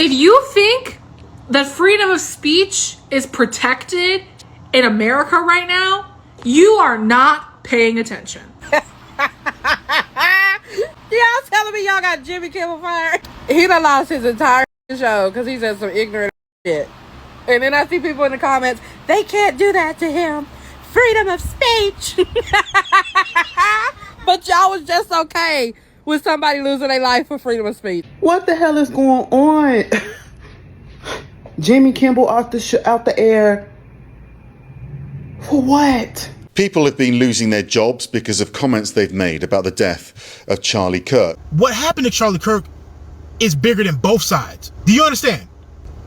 If you think that freedom of speech is protected in America right now, you are not paying attention. Y'all telling me y'all got Jimmy Kimmel fired? He done lost his entire show because he said some ignorant shit. And then I see people in the comments, they can't do that to him. Freedom of speech. But y'all was just okay with somebody losing their life for freedom of speech. What the hell is going on? Jimmy Kimmel out the air. For what? People have been losing their jobs because of comments they've made about the death of Charlie Kirk. What happened to Charlie Kirk is bigger than both sides. Do you understand?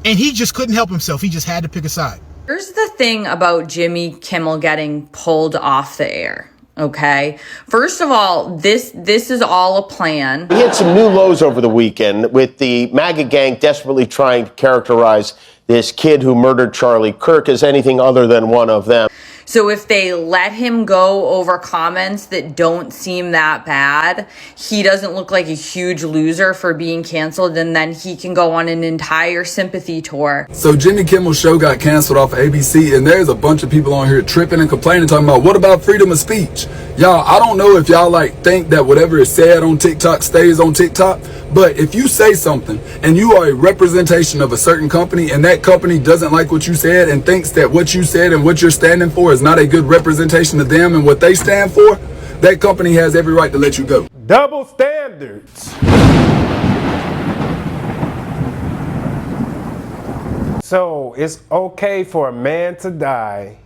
And he just couldn't help himself. He just had to pick a side. Here's the thing about Jimmy Kimmel getting pulled off the air. Okay. First of all, this is all a plan. We hit some new lows over the weekend with the MAGA gang desperately trying to characterize this kid who murdered Charlie Kirk as anything other than one of them. So if they let him go over comments that don't seem that bad, he doesn't look like a huge loser for being canceled, and then he can go on an entire sympathy tour. So Jimmy Kimmel's show got canceled off ABC, and there's a bunch of people on here tripping and complaining, talking about, what about freedom of speech? Y'all, I don't know if y'all think that whatever is said on TikTok stays on TikTok, but if you say something and you are a representation of a certain company and that company doesn't like what you said and thinks that what you said and what you're standing for is not a good representation of them and what they stand for, that company has every right to let you go. Double standards. So it's okay for a man to die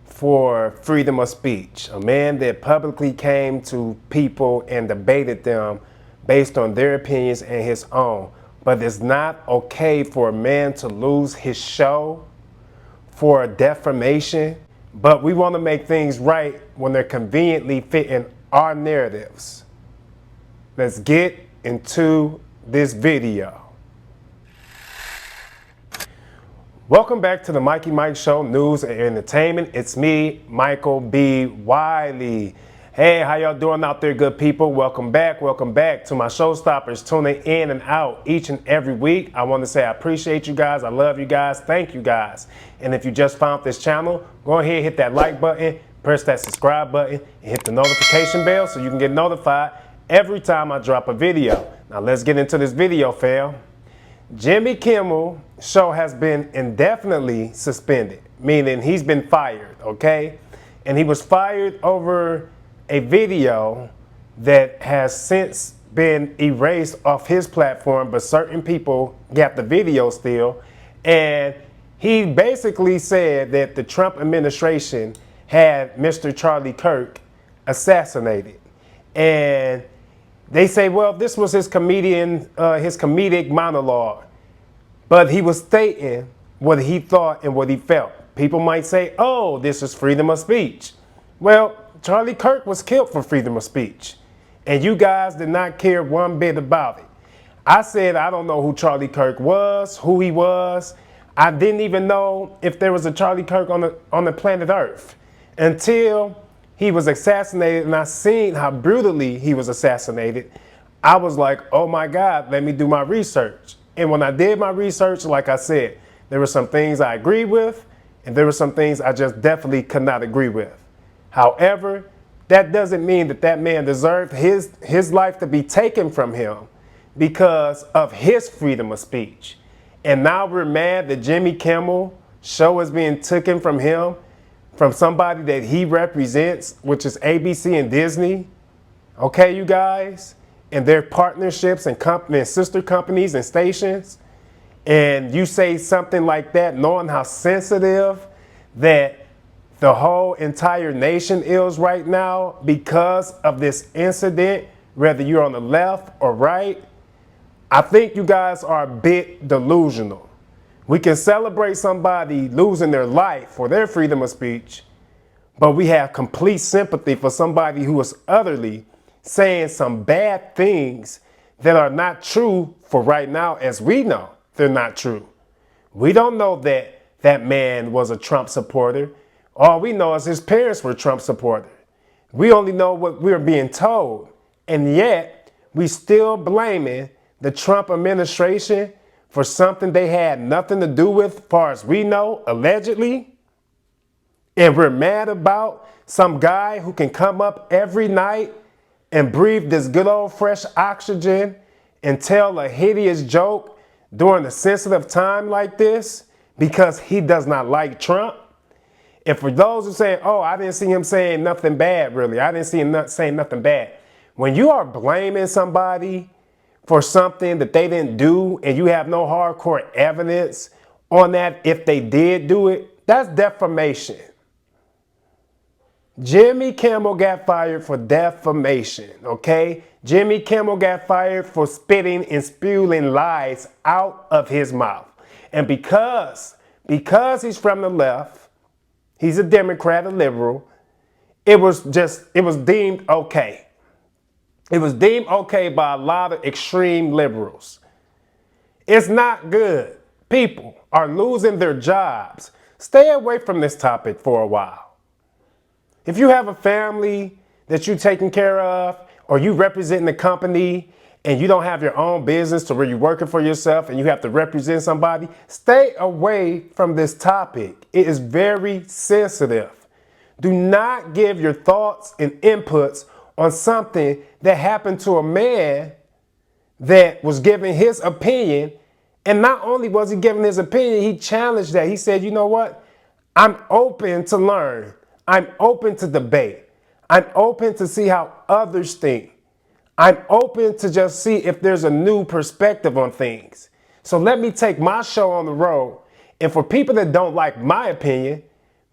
for freedom of speech. A man that publicly came to people and debated them based on their opinions and his own. But it's not okay for a man to lose his show for defamation. But we want to make things right when they're conveniently fitting our narratives. Let's get into this video. Welcome back to the Mikey Mike Show, News and Entertainment. It's me, Michael B. Wiley. Hey, how y'all doing out there, good people? Welcome back to my showstoppers tuning in and out each and every week. I want to say I appreciate you guys. I love you guys. Thank you guys. And if you just found this channel, go ahead, hit that like button, press that subscribe button, and hit the notification bell so you can get notified every time I drop a video. Now let's get into this video, fam. Jimmy Kimmel show has been indefinitely suspended, meaning he's been fired, okay? And he was fired over a video that has since been erased off his platform, but certain people got the video still. And he basically said that the Trump administration had Mr. Charlie Kirk assassinated. And they say, well, this was his comedic monologue. But he was stating what he thought and what he felt. People might say, oh, this is freedom of speech. Well, Charlie Kirk was killed for freedom of speech. And you guys did not care one bit about it. I said I don't know who Charlie Kirk was, who he was. I didn't even know if there was a Charlie Kirk on the planet Earth until he was assassinated, and I seen how brutally he was assassinated. I was like, oh my God, let me do my research. And when I did my research, like I said, there were some things I agreed with, and there were some things I just definitely could not agree with. However, that doesn't mean that that man deserved his life to be taken from him because of his freedom of speech. And now we're mad that Jimmy Kimmel show is being taken from him, from somebody that he represents, which is ABC and Disney. Okay, you guys? And their partnerships and sister companies and stations. And you say something like that knowing how sensitive that the whole entire nation is right now because of this incident, whether you're on the left or right. I think you guys are a bit delusional. We can celebrate somebody losing their life for their freedom of speech, but we have complete sympathy for somebody who is utterly saying some bad things that are not true for right now, as we know they're not true. We don't know that that man was a Trump supporter. All we know is his parents were Trump supporters. We only know what we're being told. And yet, we still blaming the Trump administration for something they had nothing to do with, as far as we know, allegedly, and we're mad about some guy who can come up every night and breathe this good old fresh oxygen and tell a hideous joke during a sensitive time like this because he does not like Trump. And for those who say, oh, I didn't see him saying nothing bad, really. I didn't see him saying nothing bad. When you are blaming somebody for something that they didn't do and you have no hardcore evidence on that if they did do it, that's defamation. Jimmy Kimmel got fired for defamation, okay? Jimmy Kimmel got fired for spitting and spewing lies out of his mouth. And because he's from the left, he's a Democrat, a liberal, it was deemed okay. It was deemed okay by a lot of extreme liberals. It's not good. People are losing their jobs. Stay away from this topic for a while. If you have a family that you're taking care of, or you representing a company and you don't have your own business to where you're working for yourself and you have to represent somebody, stay away from this topic. It is very sensitive. Do not give your thoughts and inputs on something that happened to a man that was giving his opinion. And not only was he giving his opinion, he challenged that. He said, you know what? I'm open to learn. I'm open to debate. I'm open to see how others think. I'm open to just see if there's a new perspective on things. So let me take my show on the road. And for people that don't like my opinion,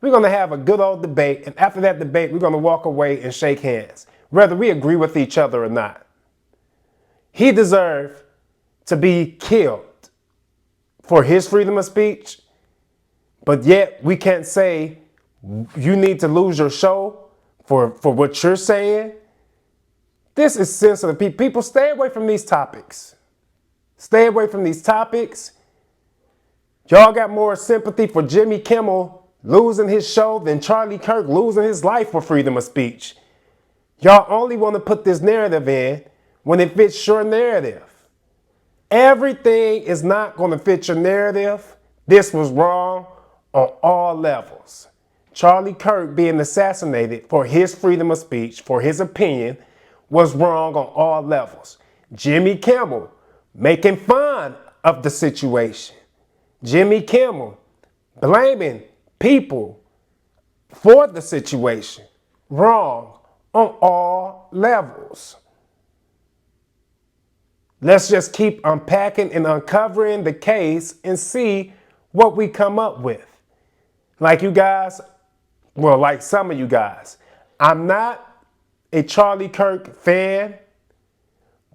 we're going to have a good old debate. And after that debate, we're going to walk away and shake hands, whether we agree with each other or not. He deserved to be killed for his freedom of speech. But yet we can't say you need to lose your show for what you're saying. This is sensitive. People, stay away from these topics. Stay away from these topics. Y'all got more sympathy for Jimmy Kimmel losing his show than Charlie Kirk losing his life for freedom of speech. Y'all only want to put this narrative in when it fits your narrative. Everything is not going to fit your narrative. This was wrong on all levels. Charlie Kirk being assassinated for his freedom of speech, for his opinion, was wrong on all levels. Jimmy Kimmel making fun of the situation. Jimmy Kimmel blaming people for the situation. Wrong on all levels. Let's just keep unpacking and uncovering the case and see what we come up with. Like you guys, well, like some of you guys, I'm not a Charlie Kirk fan,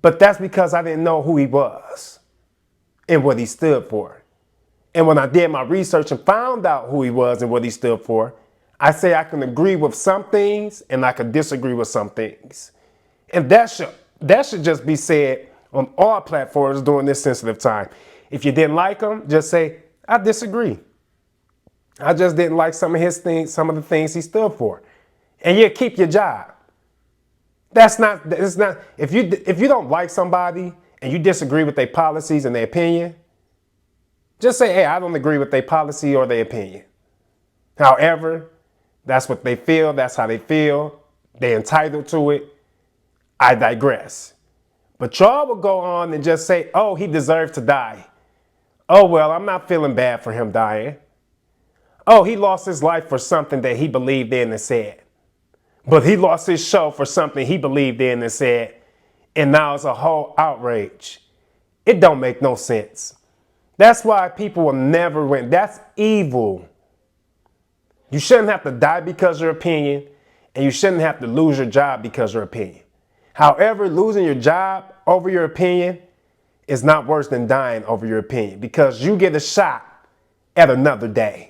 but that's because I didn't know who he was and what he stood for. And when I did my research and found out who he was and what he stood for, I say I can agree with some things and I can disagree with some things. And that should just be said on all platforms during this sensitive time. If you didn't like him, just say, I disagree. I just didn't like some of his things, some of the things he stood for. And you keep your job. It's not, if you don't like somebody and you disagree with their policies and their opinion, just say, hey, I don't agree with their policy or their opinion. However, that's what they feel. That's how they feel. They're entitled to it. I digress. But y'all will go on and just say, oh, he deserved to die. Oh, well, I'm not feeling bad for him dying. Oh, he lost his life for something that he believed in and said. But he lost his show for something he believed in and said. And now it's a whole outrage. It don't make no sense. That's why people will never win. That's evil. You shouldn't have to die because of your opinion, and you shouldn't have to lose your job because of your opinion. However, losing your job over your opinion is not worse than dying over your opinion, because you get a shot at another day.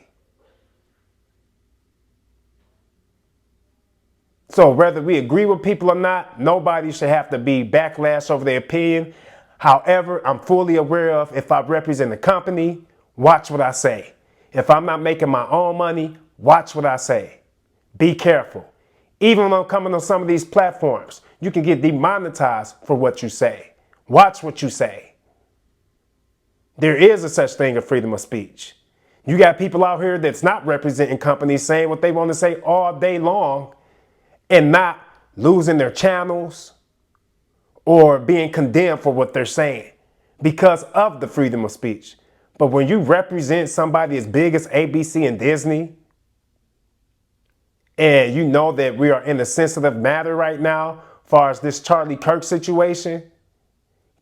So whether we agree with people or not, nobody should have to be backlash over their opinion. However, I'm fully aware of, if I represent a company, watch what I say. If I'm not making my own money, watch what I say. Be careful. Even when I'm coming on some of these platforms, you can get demonetized for what you say. Watch what you say. There is a such thing as freedom of speech. You got people out here that's not representing companies saying what they want to say all day long and not losing their channels or being condemned for what they're saying because of the freedom of speech. But when you represent somebody as big as ABC and Disney, and you know that we are in a sensitive matter right now as far as this Charlie Kirk situation,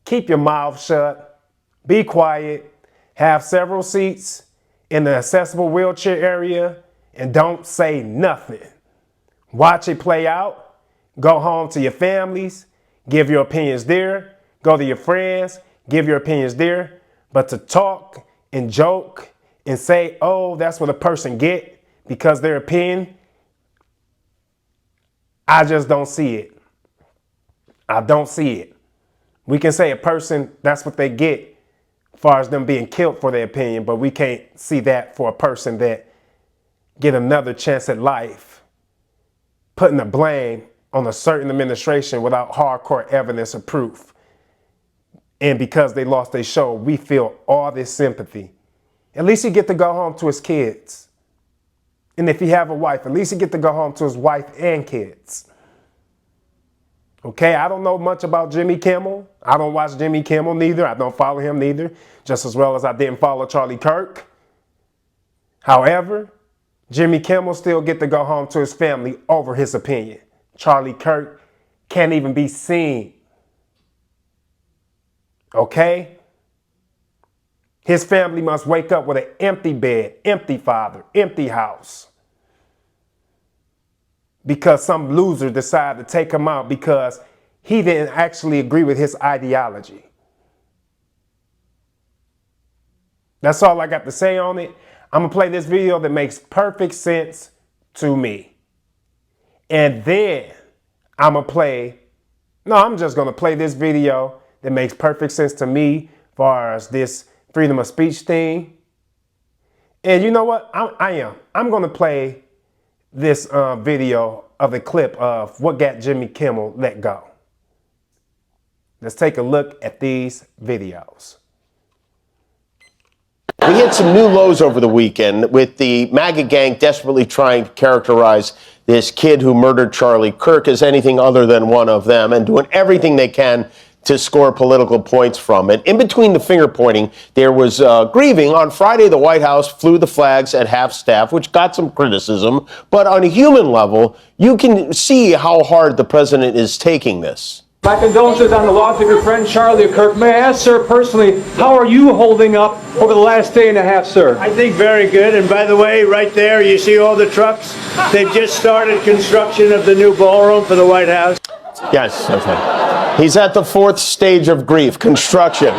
keep your mouth shut, be quiet, have several seats in the accessible wheelchair area, and don't say nothing. Watch it play out, go home to your families, give your opinions there, go to your friends, give your opinions there. But to talk and joke and say, oh, that's what a person get because their opinion, I just don't see it. I don't see it. We can say a person, that's what they get as far as them being killed for their opinion, but we can't see that for a person that get another chance at life, putting the blame on a certain administration without hardcore evidence or proof. And because they lost their show, we feel all this sympathy. At least he get to go home to his kids. And if he have a wife, at least he get to go home to his wife and kids. Okay, I don't know much about Jimmy Kimmel. I don't watch Jimmy Kimmel neither. I don't follow him neither, just as well as I didn't follow Charlie Kirk. However, Jimmy Kimmel still get to go home to his family over his opinion. Charlie Kirk can't even be seen. Okay? His family must wake up with an empty bed, empty father, empty house. Because some loser decided to take him out because he didn't actually agree with his ideology. That's all I got to say on it. I'm going to play this video that makes perfect sense to me. And then I'm just going to play this video that makes perfect sense to me as far as this freedom of speech thing. And you know what? I'm going to play this video of the clip of what got Jimmy Kimmel let go. Let's take a look at these videos. We hit some new lows over the weekend with the MAGA gang desperately trying to characterize this kid who murdered Charlie Kirk as anything other than one of them and doing everything they can to score political points from it. In between the finger pointing, there was grieving. On Friday, the White House flew the flags at half-staff, which got some criticism. But on a human level, you can see how hard the president is taking this. My condolences on the loss of your friend Charlie Kirk. May I ask, sir, personally, how are you holding up over the last day and a half, sir? I think very good. And by the way, right there, you see all the trucks? They've just started construction of the new ballroom for the White House. Yes, okay. He's at the fourth stage of grief, construction.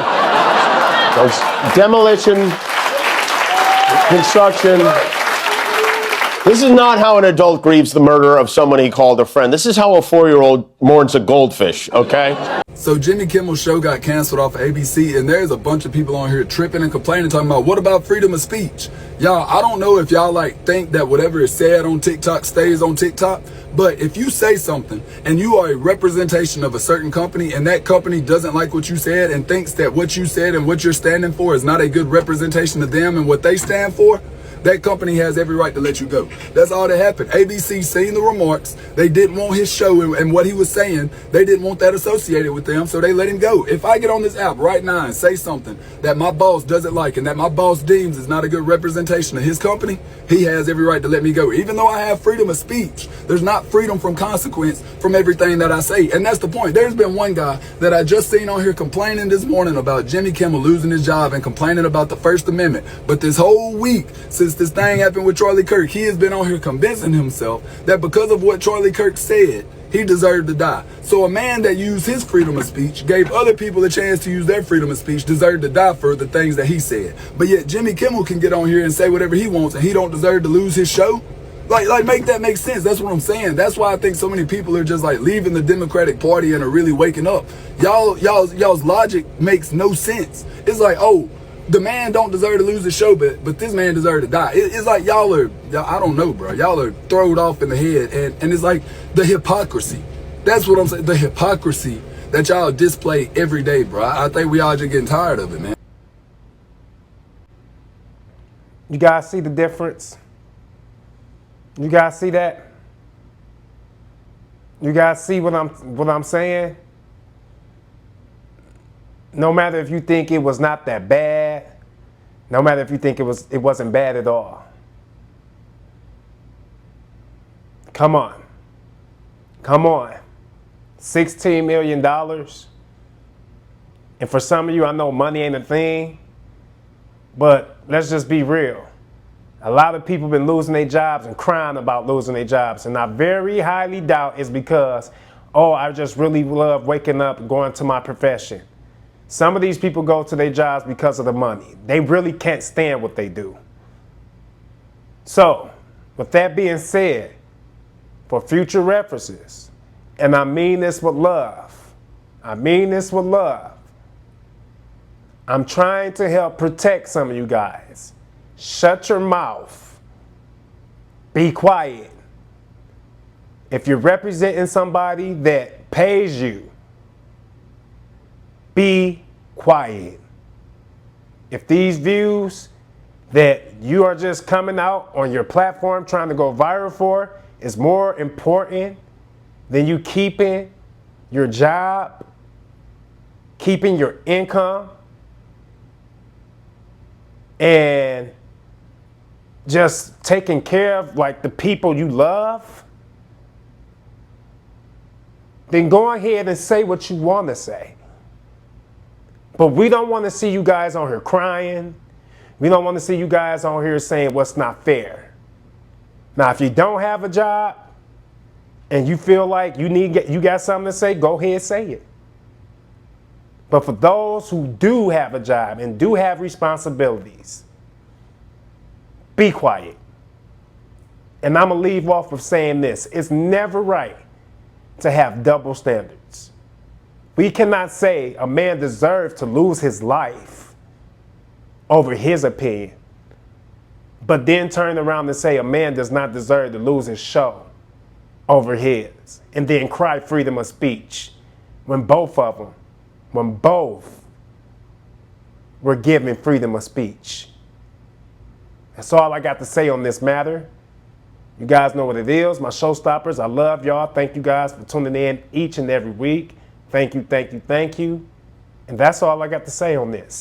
There's demolition, construction. This is not how an adult grieves the murder of someone he called a friend. This is how a 4-year-old mourns a goldfish, okay? So Jimmy Kimmel's show got canceled off of ABC, and there's a bunch of people on here tripping and complaining, talking about, what about freedom of speech? Y'all, I don't know if y'all think that whatever is said on TikTok stays on TikTok, but if you say something and you are a representation of a certain company and that company doesn't like what you said and thinks that what you said and what you're standing for is not a good representation of them and what they stand for, that company has every right to let you go. That's all that happened. ABC seen the remarks. They didn't want his show and what he was saying. They didn't want that associated with them, so they let him go. If I get on this app right now and say something that my boss doesn't like and that my boss deems is not a good representation of his company, he has every right to let me go. Even though I have freedom of speech, there's not freedom from consequence from everything that I say. And that's the point. There's been one guy that I just seen on here complaining this morning about Jimmy Kimmel losing his job and complaining about the First Amendment. But this whole week, since this thing happened with Charlie Kirk, he has been on here convincing himself that because of what Charlie Kirk said, he deserved to die. So a man that used his freedom of speech, gave other people a chance to use their freedom of speech, deserved to die for the things that he said. But yet Jimmy Kimmel can get on here and say whatever he wants and he don't deserve to lose his show? Like make that make sense. That's what I'm saying. That's why I think so many people are just like leaving the Democratic Party and are really waking up. Y'all's logic makes no sense. It's like, oh, the man don't deserve to lose the show, but this man deserve to die. It's like y'all, I don't know, bro. Y'all are thrown off in the head, and it's like the hypocrisy. That's what I'm saying. The hypocrisy that y'all display every day, bro. I think we all just getting tired of it, man. You guys see the difference? You guys see that? You guys see what I'm saying? No matter if you think it was not that bad, no matter if you think it wasn't bad at all. Come on. Come on. $16 million. And for some of you, I know money ain't a thing, but let's just be real. A lot of people been losing their jobs and crying about losing their jobs. And I very highly doubt it's because, oh, I just really love waking up and going to my profession. Some of these people go to their jobs because of the money. They really can't stand what they do. So, with that being said, for future references, and I mean this with love, I'm trying to help protect some of you guys. Shut your mouth. Be quiet. If you're representing somebody that pays you, be quiet. If these views that you are just coming out on your platform trying to go viral for is more important than you keeping your job, keeping your income, and just taking care of like the people you love, then go ahead and say what you want to say. But we don't want to see you guys on here crying. We don't want to see you guys on here saying what's not fair. Now, if you don't have a job and you feel like you got something to say, go ahead and say it. But for those who do have a job and do have responsibilities, be quiet. And I'm going to leave off with saying this. It's never right to have double standards. We cannot say a man deserves to lose his life over his opinion, but then turn around and say a man does not deserve to lose his show over his, and then cry freedom of speech when both were given freedom of speech. That's all I got to say on this matter. You guys know what it is. My showstoppers, I love y'all. Thank you guys for tuning in each and every week. Thank you, thank you, thank you. And that's all I got to say on this.